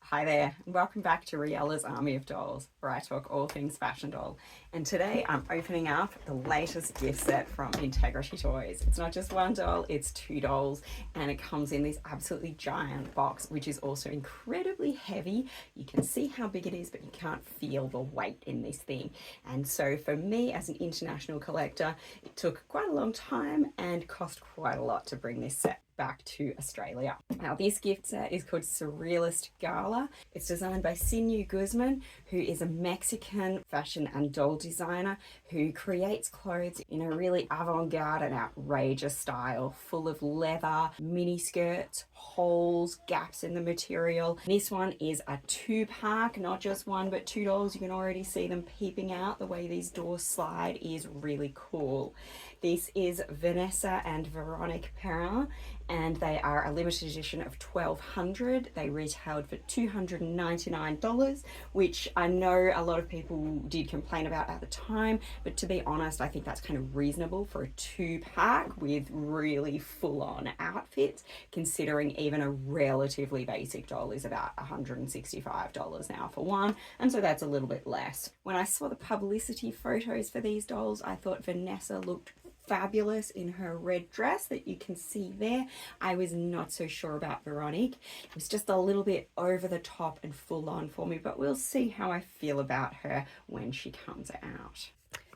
Hi there, and welcome back to Riella's Army of Dolls, where I talk all things fashion doll. And today I'm opening up the latest gift set from Integrity Toys. It's not just one doll, it's two dolls, and it comes in this absolutely giant box, which is also incredibly heavy. You can see how big it is, but you can't feel the weight in this thing. And so for me, as an international collector, it took quite a long time and cost quite a lot to bring this set back to Australia. Now, this gift set is called Surrealist Gala. It's designed by Sinuhe Guzman, who is a Mexican fashion and doll designer who creates clothes in a really avant-garde and outrageous style, full of leather, mini skirts, holes, gaps in the material. This one is a two-pack, not just one, but two dolls. You can already see them peeping out. The way these doors slide is really cool. This is Vanessa and Veronique Perrin, and they are a limited edition of 1,200. They retailed for $299, which I know a lot of people did complain about at the time, but to be honest, I think that's kind of reasonable for a two-pack with really full-on outfits, considering even a relatively basic doll is about $165 now for one, and so that's a little bit less. When I saw the publicity photos for these dolls, I thought Vanessa looked fabulous in her red dress that you can see there. I was not so sure about Veronique. It was just a little bit over the top and full on for me, but we'll see how I feel about her when she comes out.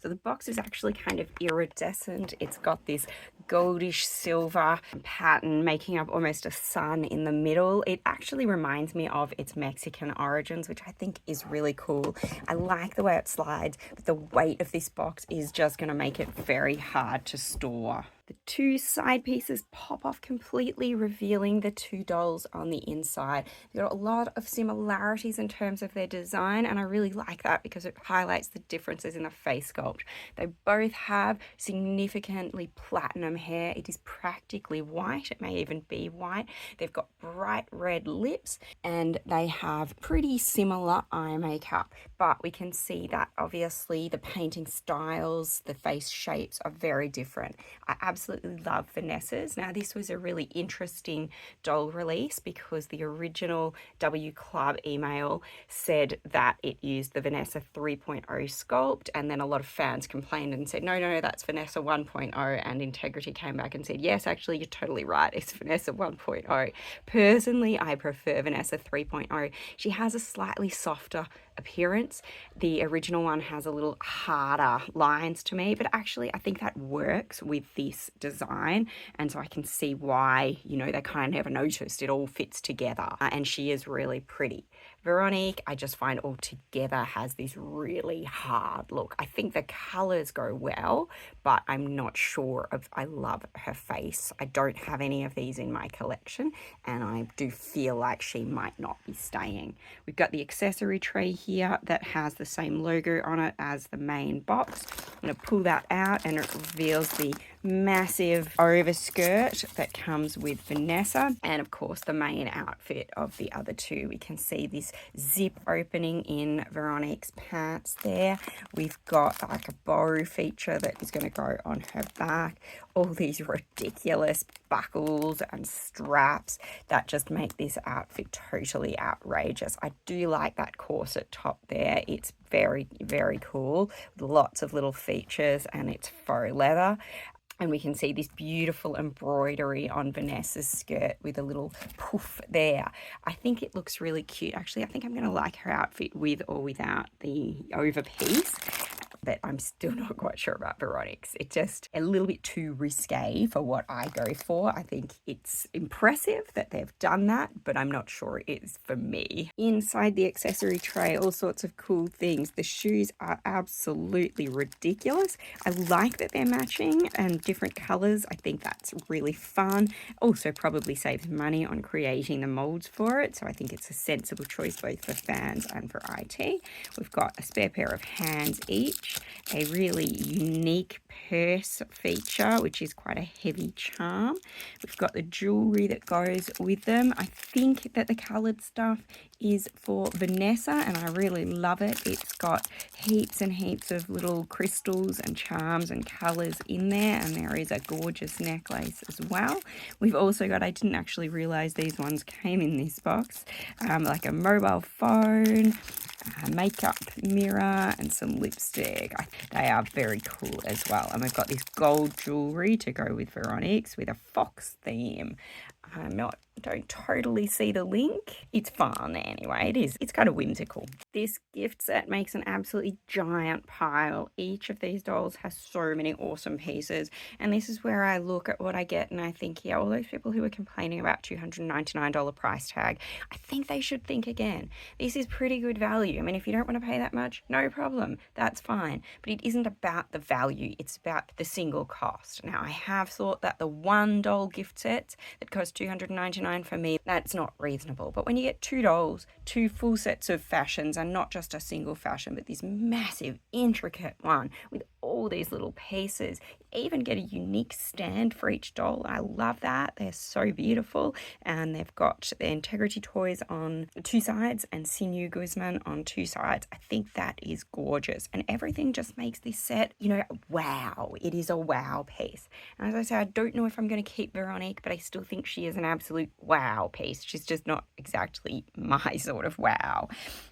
So the box is actually kind of iridescent. It's got this goldish silver pattern making up almost a sun in the middle. It actually reminds me of its Mexican origins, which I think is really cool. I like the way it slides, but the weight of this box is just going to make it very hard to store. The two side pieces pop off completely, revealing the two dolls on the inside. They've got a lot of similarities in terms of their design, and I really like that because it highlights the differences in the face sculpt. They both have significantly platinum hair. It is practically white. It may even be white. They've got bright red lips, and they have pretty similar eye makeup, but we can see that obviously the painting styles, the face shapes are very different. I absolutely love Vanessa's. Now, this was a really interesting doll release because the original W Club email said that it used the Vanessa 3.0 sculpt, and then a lot of fans complained and said, no, that's Vanessa 1.0, and Integrity came back and said, yes, actually, you're totally right, it's Vanessa 1.0. Personally, I prefer Vanessa 3.0. She has a slightly softer appearance. The original one has a little harder lines to me, but actually I think that works with this design, and so I can see why, they kind of never noticed. It all fits together, and she is really pretty. Veronique, I just find altogether has this really hard look. I think the colors go well, but I'm not sure if I love her face. I don't have any of these in my collection, and I do feel like she might not be staying. We've got the accessory tray here that has the same logo on it as the main box. I'm going to pull that out, and it reveals the massive overskirt that comes with Vanessa, and of course the main outfit of the other two. We can see this zip opening in Veronique's pants there. We've got like a bow feature that is going to go on her back. All these ridiculous buckles and straps that just make this outfit totally outrageous. I do like that corset top there. It's very, very cool. Lots of little features, and it's faux leather. And we can see this beautiful embroidery on Vanessa's skirt with a little poof there. I think it looks really cute. Actually, I think I'm going to like her outfit with or without the over piece. But I'm still not quite sure about Veronique's. It's just a little bit too risque for what I go for. I think it's impressive that they've done that, but I'm not sure it is for me. Inside the accessory tray, all sorts of cool things. The shoes are absolutely ridiculous. I like that they're matching and different colors. I think that's really fun. Also probably saves money on creating the molds for it, so I think it's a sensible choice both for fans and for IT. We've got a spare pair of hands each, a really unique purse feature, which is quite a heavy charm. We've got the jewelry that goes with them. I think that the coloured stuff is for Vanessa, and I really love it. It's got heaps and heaps of little crystals and charms and colours in there, and there is a gorgeous necklace as well. We've also got, I didn't actually realise these ones came in this box, like a mobile phone, a makeup mirror, and some lipstick. They are very cool as well. And we've got this gold jewellery to go with Veronique's with a fox theme. Don't totally see the link. It's fun anyway. It's kind of whimsical. This gift set makes an absolutely giant pile. Each of these dolls has so many awesome pieces, and this is where I look at what I get and I think, yeah, all those people who are complaining about $299 price tag, I think they should think again. This is pretty good value. I mean, if you don't want to pay that much, no problem, that's fine, but it isn't about the value, it's about the single cost. Now, I have thought that the one doll gift set that costs $299 for me, that's not reasonable. But when you get two dolls, two full sets of fashions, and not just a single fashion, but this massive, intricate one with all these little pieces, you even get a unique stand for each doll. I love that. They're so beautiful, and they've got the Integrity Toys on two sides and Sinuhe Guzman on two sides. I think that is gorgeous, and everything just makes this set, wow. It is a wow piece. And as I say, I don't know if I'm going to keep Veronique, but I still think she is an absolute wow piece. She's just not exactly my sort of wow.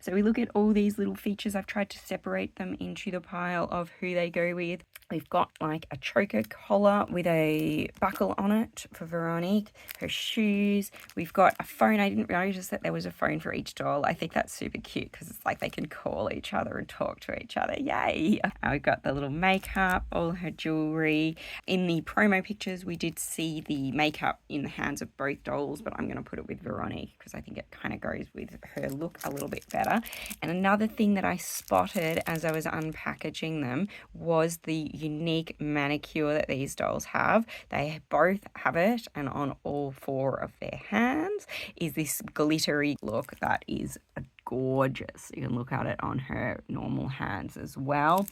So we look at all these little features. I've tried to separate them into the pile of who they go with. We've got like a choker collar with a buckle on it for Veronique, her shoes. We've got a phone. I didn't notice that there was a phone for each doll. I think that's super cute because it's like they can call each other and talk to each other. Yay! We've got the little makeup, all her jewelry. In the promo pictures, we did see the makeup in the hands of both dolls, but I'm going to put it with Veronique because I think it kind of goes with her look a little bit better. And another thing that I spotted as I was unpackaging them was the unique manicure that these dolls have. They both have it, and on all four of their hands is this glittery look that is gorgeous. You can look at it on her normal hands as well.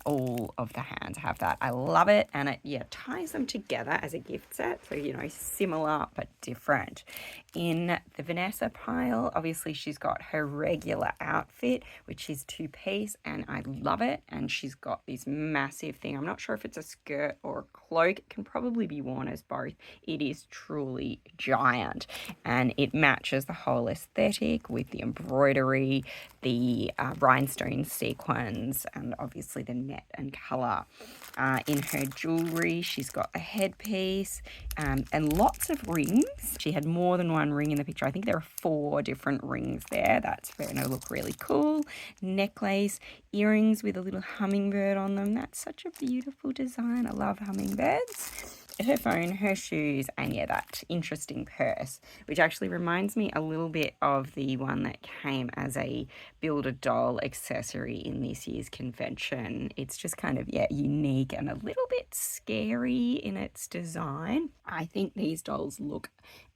All of the hands have that. I love it, and it ties them together as a gift set, so similar but different. In the Vanessa pile, obviously she's got her regular outfit, which is two-piece, and I love it. And she's got this massive thing. I'm not sure if it's a skirt or a cloak. It can probably be worn as both. It is truly giant, and it matches the whole aesthetic with the embroidery, the rhinestone sequins, and obviously the net and colour. In her jewellery, she's got a headpiece and lots of rings. She had more than one ring in the picture. I think there are 4 different rings there. That's going to look really cool. Necklace, earrings with a little hummingbird on them. That's such a beautiful design. I love hummingbirds. Her phone, her shoes, and that interesting purse, which actually reminds me a little bit of the one that came as a Build-A-Doll accessory in this year's convention. It's just kind of, unique and a little bit scary in its design. I think these dolls look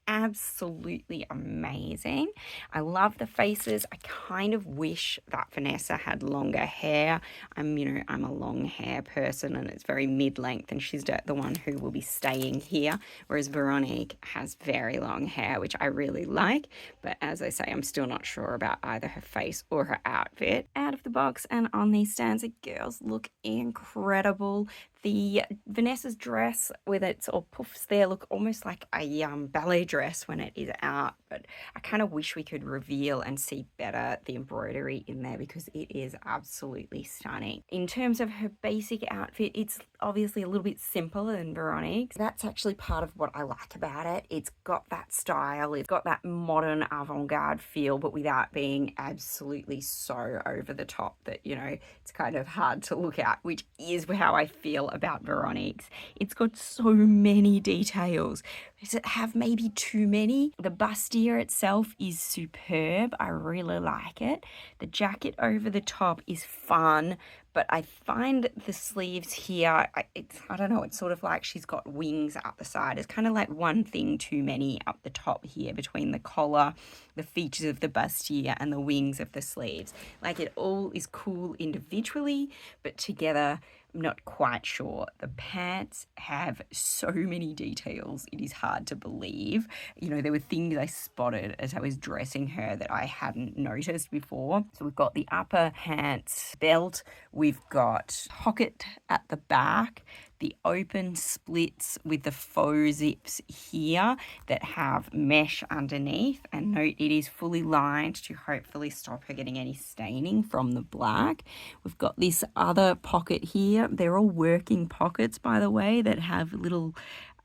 absolutely amazing. I love the faces. I kind of wish that Vanessa had longer hair. I'm a long hair person, and it's very mid-length, and she's the one who will be staying here, whereas Veronique has very long hair, which I really like. But as I say, I'm still not sure about either her face or her outfit. Out of the box and on these stands, the girls look incredible. The Vanessa's dress with its all puffs there look almost like a ballet dress when it is out, but I kind of wish we could reveal and see better the embroidery in there because it is absolutely stunning. In terms of her basic outfit, it's obviously a little bit simpler than Veronique's. That's actually part of what I like about it. It's got that style, it's got that modern avant-garde feel, but without being absolutely so over the top that, it's kind of hard to look at, which is how I feel about Veronique's. It's got so many details. Does it have maybe too many? The bustier itself is superb. I really like it. The jacket over the top is fun, but I find the sleeves here, I don't know, it's sort of like she's got wings up the side. It's kind of like one thing too many up the top here between the collar, the features of the bustier, and the wings of the sleeves. Like, it all is cool individually, but together I'm not quite sure. The pants have so many details. It is hard to believe. You know, there were things I spotted as I was dressing her that I hadn't noticed before. So we've got the upper pants belt, we've got pocket at the back, the open splits with the faux zips here that have mesh underneath. And note, it is fully lined to hopefully stop her getting any staining from the black. We've got this other pocket here. They're all working pockets, by the way, that have little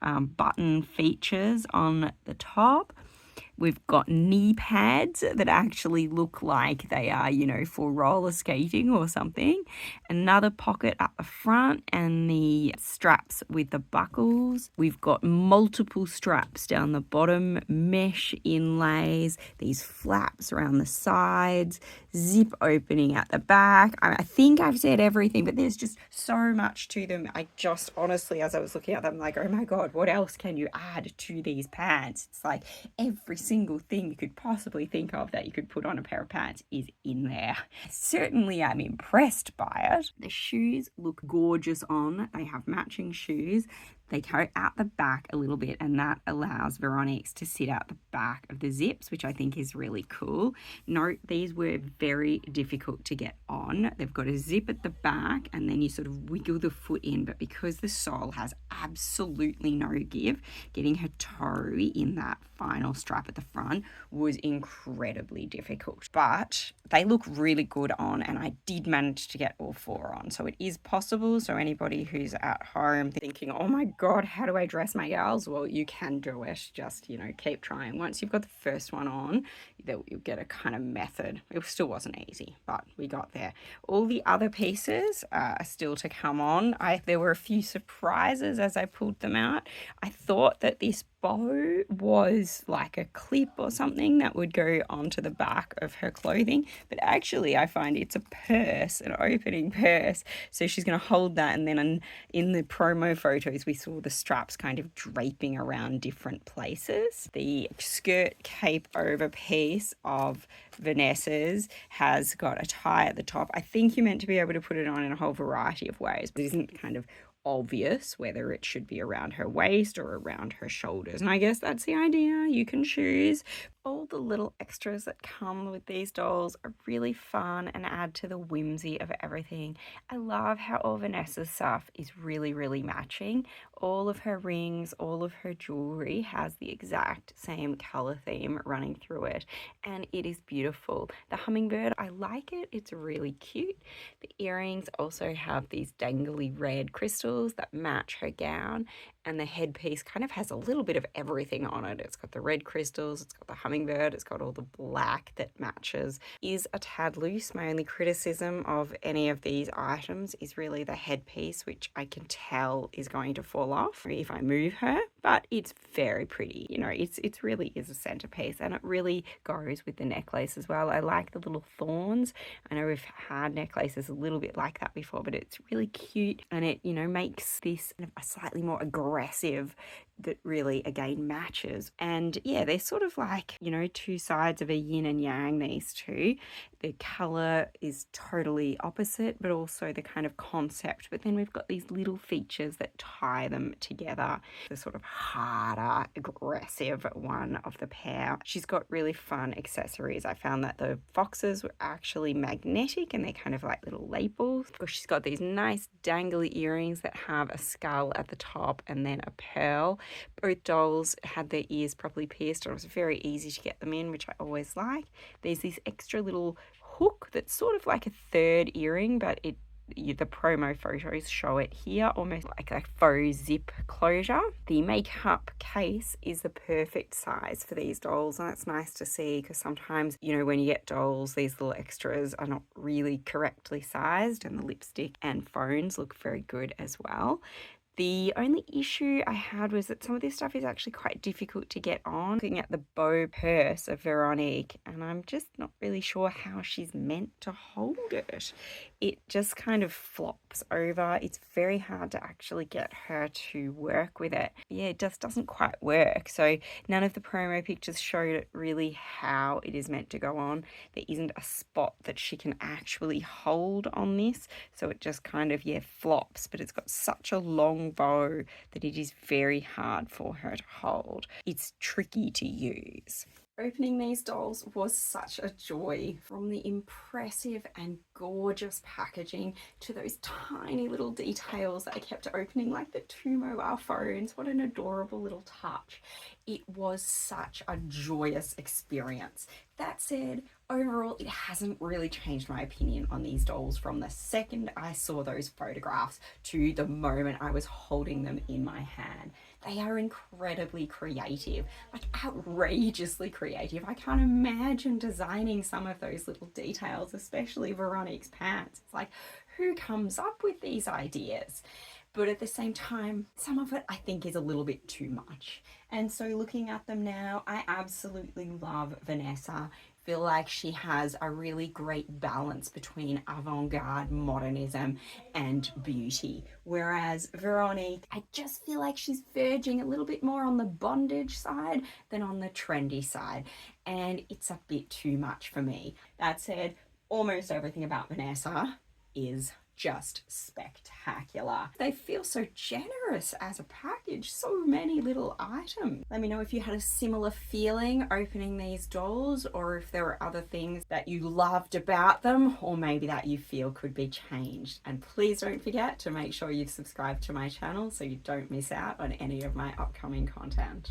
button features on the top. We've got knee pads that actually look like they are, you know, for roller skating or something. Another pocket at the front and the straps with the buckles. We've got multiple straps down the bottom, mesh inlays, these flaps around the sides, zip opening at the back. I think I've said everything, but there's just so much to them. I just honestly, as I was looking at them, like, oh my God, what else can you add to these pants? It's like every single thing you could possibly think of that you could put on a pair of pants is in there. Certainly I'm impressed by it. The shoes look gorgeous on. They have matching shoes. They go out the back a little bit, and that allows Veronique's to sit out the back of the zips, which I think is really cool. Note, these were very difficult to get on. They've got a zip at the back, and then you sort of wiggle the foot in, but because the sole has absolutely no give, getting her toe in that final strap at the front was incredibly difficult. But they look really good on, and I did manage to get all four on. So it is possible. So anybody who's at home thinking, oh my God, how do I dress my girls? Well, you can do it. Just, you know, keep trying. Once you've got the first one on, you'll get a kind of method. It still wasn't easy, but we got there. All the other pieces are still to come on. There were a few surprises as I pulled them out. I thought that this bow was like a clip or something that would go onto the back of her clothing, but actually I find it's a purse, an opening purse. So she's going to hold that, and then in the promo photos we saw the straps kind of draping around different places. The skirt cape over piece of Vanessa's has got a tie at the top. I think you're meant to be able to put it on in a whole variety of ways, but it isn't kind of obvious whether it should be around her waist or around her shoulders, and I guess that's the idea. You can choose. All the little extras that come with these dolls are really fun and add to the whimsy of everything. I love how all Vanessa's stuff is really, really matching. All of her rings, all of her jewelry has the exact same color theme running through it, and it is beautiful. The hummingbird, I like it. It's really cute. The earrings also have these dangly red crystals that match her gown, and the headpiece kind of has a little bit of everything on it. It's got the red crystals, it's got the hummingbird, it's got all the black that matches. Is a tad loose. My only criticism of any of these items is really the headpiece, which I can tell is going to fall off if I move her, but it's very pretty. You know, it's really is a centerpiece, and it really goes with the necklace as well. I like the little thorns. I know we've had necklaces a little bit like that before, but it's really cute, and it, you know, makes this a slightly more aggressive that really again matches. And yeah, they're sort of like, you know, two sides of a yin and yang, these two. The color is totally opposite, but also the kind of concept. But then we've got these little features that tie them together. The sort of harder, aggressive one of the pair. She's got really fun accessories. I found that the foxes were actually magnetic, and they're kind of like little labels. She's got these nice dangly earrings that have a skull at the top and then a pearl. Both dolls had their ears properly pierced, and it was very easy to get them in, which I always like. There's this extra little hook that's sort of like a third earring, but the promo photos show it here, almost like a faux zip closure. The makeup case is the perfect size for these dolls, and that's nice to see, because sometimes, you know, when you get dolls, these little extras are not really correctly sized, and the lipstick and phones look very good as well. The only issue I had was that some of this stuff is actually quite difficult to get on. Looking at the bow purse of Veronique, and I'm just not really sure how she's meant to hold it. it just kind of flops over. It's very hard to actually get her to work with it. Yeah, it just doesn't quite work. So none of the promo pictures showed it really how it is meant to go on. There isn't a spot that she can actually hold on this. So it just kind of, yeah, flops, but it's got such a long bow that it is very hard for her to hold. It's tricky to use. Opening these dolls was such a joy, from the impressive and gorgeous packaging to those tiny little details that I kept opening, like the two mobile phones. What an adorable little touch. It was such a joyous experience. That said, overall, it hasn't really changed my opinion on these dolls from the second I saw those photographs to the moment I was holding them in my hand. They are incredibly creative, like outrageously creative. I can't imagine designing some of those little details, especially Veronique's pants. It's like, who comes up with these ideas? But at the same time, some of it I think is a little bit too much. And so looking at them now, I absolutely love Vanessa. Feel like she has a really great balance between avant-garde modernism and beauty, whereas Veronique, I just feel like she's verging a little bit more on the bondage side than on the trendy side, and it's a bit too much for me. That said, almost everything about Vanessa is just spectacular. They feel so generous as a package, so many little items. Let me know if you had a similar feeling opening these dolls, or if there were other things that you loved about them, or maybe that you feel could be changed. And please don't forget to make sure you've subscribed to my channel so you don't miss out on any of my upcoming content.